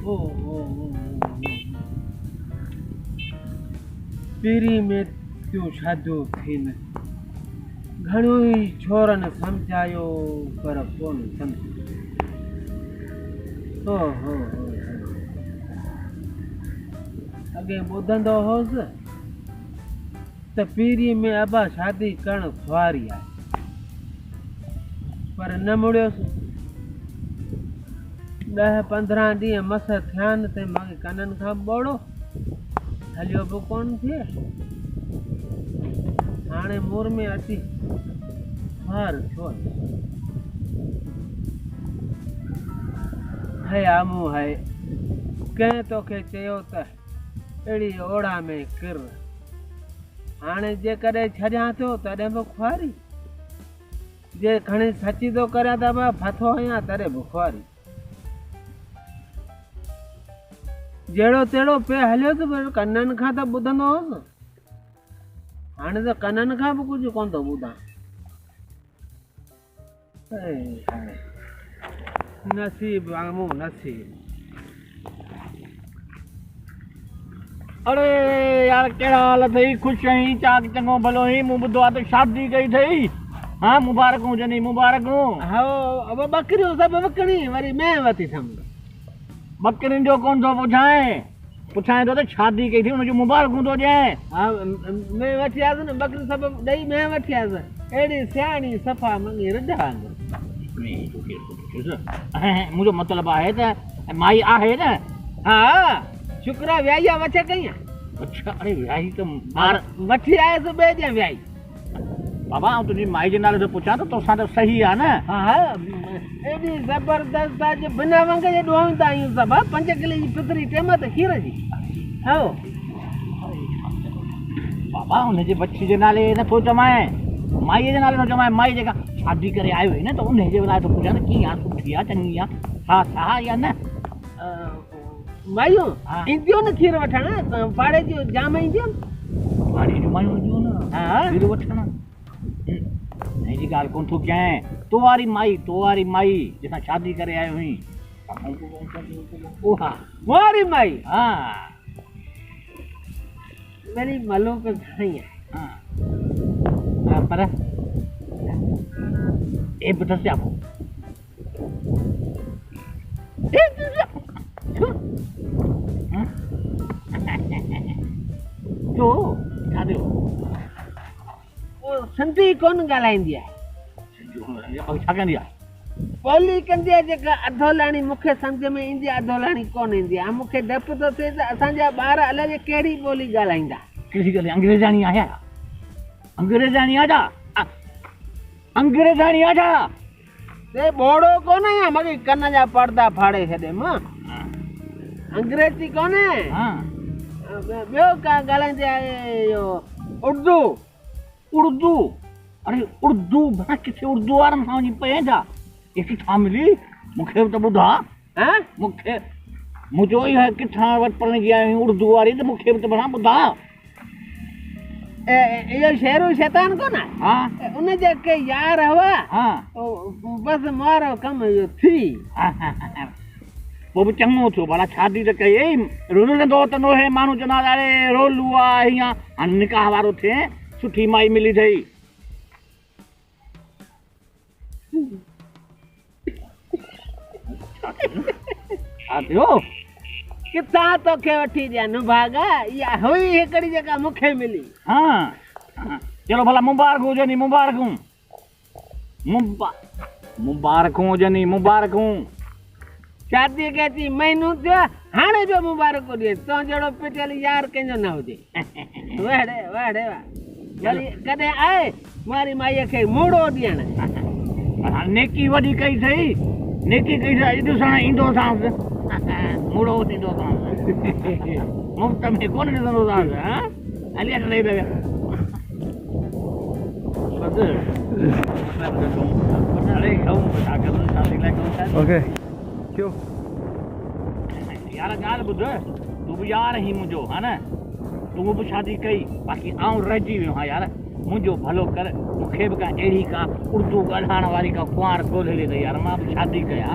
ओ पीरी में क्यों शादो थी न घणो ही छोरन समझायो पर कोन समझो हो अगे ॿुधंदो होसि त पीरी में अबा शादी करण सवारी आहे पर न मुड़ियोसि 10-15 ॾींहं मस थिया आहिनि त मूंखे कननि खां ॿोड़ो हलियो बि कोन थिए हाणे मुर में अची हार थियो है आमू है कंहिं तोखे चयो त अहिड़ी ओड़ा में किर हाणे जेकॾहिं छॾियां थो तॾहिं बि खुआरी जे खणी सची थो करियां त मां फथो आहियां तॾहिं बि खुआरी जहिड़ो तहिड़ो पे हलियो त कननि खां त ॿुधंदो होसि हाणे त कननि खां बि कुझु कोन थो ॿुधां नसीब आमू नसीब अरे यार कहिड़ा हाल अथई ख़ुशि आहीं चाक चङो भलो आहीं मूं ॿुधो आहे त शादी कई अथई हाँ मुबारकूं जनी मुबारकूं हा ॿकरियूं सभु विकिणी वरी मैं वठी सम्झ बकरियुनि जो कोन थो पुछाएं थो त शादी कई थी हुनजूं मुबारकूं थो ॾियां हा मैं वठी आयसि न ॿकरियूं सभु ॾेई मैं वठी आयसि अहिड़ी सियाणी सफ़ा मङी रिढ मुंहिंजो मतिलबु आहे त माई आहे न हा शुक्र आहे वियाई आहे वचे कई आहे अच्छा अरे वियाही त ॿार वठी आयसि ॿिए ॾींहुं वियाई बाबा आउं तुंहिंजी माई जे नाले ते पुछां त तोसां त सही आहे न हा एॾी ज़बरदस्त आहे जो बिना वंग जे ॾोहींदा आहियूं सभु 5 किले जी पितरी टेम त खीर जी हो बाबा हुनजे बच्ची जे नाले नथो चवाएं माईअ जे नाले न चवाएं माई जेका शादी करे आयो हुई न त उनजे नाले तो पुछां त कीअं आहे सुठी आहे चङी आहे हा या न मायूं ईंदियूं न खीर वठण पाड़े जूं जाम ईंदियूं पाड़े जूं मायूं ईंदियूं न हा खीर वठण हिनजी ॻाल्हि कोन थो कयां तो वारी माई जंहिंसां शादी करे आयो हुई उहा वारी माई हा वरी मलोक घणई आहे हा पर ए बि दसिया पोइ छो छा थियो सिंधी कोन ॻाल्हाईंदी आहे छा कंदी आहे ॿोली कंदी आहे जेका अधोलाणी मूंखे सम्झ में ईंदी आहे अधोलाणी कोन ईंदी आहे मूंखे डपु थो थिए त असांजा ॿार अलॻि कहिड़ी ॿोली ॻाल्हाईंदा कहिड़ी ॻाल्हि अंग्रेजाणी आहे अंग्रेजाणी आहे छा ते ॿोड़ो कोन आहे मूंखे कन जा पर्दा फाड़े छॾे मां अंग्रेजी कोन्हे ॿियो का ॻाल्हाईंदी आहे इहो उर्दू अरे उर्दू भला किथे उर्दू वारनि सां वञी पए छा इहे किथां मिली मूंखे बि त ॿुधा मूंखे मुंहिंजो ई आहे किथां वटि पढ़ण जी आहीं उर्दू वारी त मूंखे बि त भला ॿुधा इहो शेरू शैतान कोन आहे हा उनजे के यार हुआ हा बसि मारो कमु इहो थी पोइ बि चङो थियो भला शादी त कई रुलंदो त नो हे माण्हू चवंदा अरे रोलू आहे हीअं हाणे निकाह वारो थिए सुठी माई मिली अथई छा थियो किथां तोखे वठी ॾियां नुभागा इहा हुई हिकिड़ी जेका मूंखे मिली हा चलो भला मुबारकूं हुजनि मुबारकूं हुजनि मुबारकूं शादी खे थी महीनो थियो हाणे बि मुबारकूं ॾिए तो जहिड़ो पिटियल यार कंहिंजो न हुजे वाड़े वरी कॾहिं आहे मारी माईअ खे मूड़ो ॾियणु नेकी वॾी कई अथई नेकी कई अथई ॾिसण ईंदोसांसि मूड़ो ॾींदोसांसि मुफ़्त में कोन ॾिसंदोसांसि हली अच ॾेई दे ओके क्यों यार ॻाल्हि ॿुध तूं बि यार आहीं मुंहिंजो हा न तूं बि शादी कई बाक़ी आउं रहिजी वियो आहियां यार मुंहिंजो भलो कर मूंखे बि का अहिड़ी का उर्दू ॻाल्हाइण वारी का कुंवार ॻोल्हे ॾे यार मां बि शादी कयां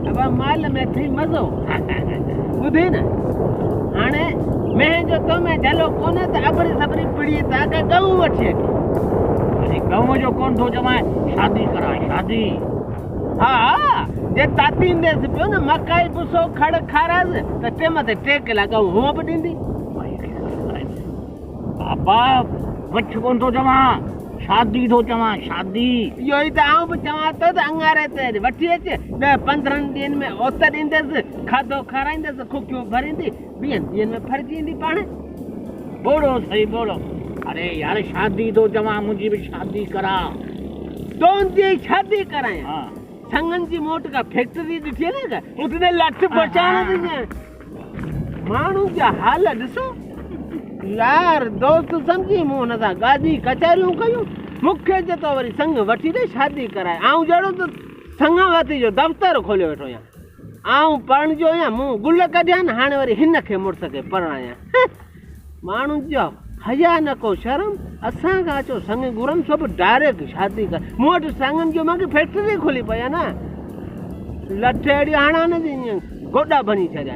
अब वा माल में थी मज़ो ॿुधी न हाणे मैं जो तो मैं झलो कोने त अबरी सबरी पिड़ी त अॻे गऊं वठी अची गऊं जो कोन थो चवां शादी करा शादी हा जे तातींदेसि पियो न मकाई पुसो खड़ खारास त टेम ते 3 किला गऊं हूअं बि ॾींदी बाबा वठ कोन थो चवां शादी थो चवां शादी इहो ई त आऊं बि चवां थो त अंगारे ते वठी अचे 10-15 ॾींहंनि में ओत ॾींदसि खाधो खाराईंदसि खुकियूं भरींदी 20 ॾींहंनि में फरिजी ईंदी पाण बोलो सही बोलो अरे यार शादी थो चवां मुंहिंजी बि शादी करा तुंहिंजी शादी करायां हाँ संगन जी मोट का फैक्ट्री ॾिठी आहे न उते लठ पहुचाइण थी माण्हू जा हाल ॾिसो यार दोस्त सम्झी मूं हुन सां गाॾी कचहरियूं कयूं मूंखे चए थो वरी संग वठी ॾे शादी कराए आऊं जहिड़ो त संग वती जो दफ़्तर खोलियो वेठो आहियां आऊं पढ़णिजो आहियां मूं गुल कढिया न हाणे वरी हिन खे मुड़ुस खे परणायां माण्हू जो हया न को शर्म असां खां अचो संग घुरनि सभु डायरेक्ट शादी कर मूं वटि संगनि जो मूंखे फैक्ट्री खोली पई आहे न लठ अहिड़ी हणा न गोॾा भञी छॾिया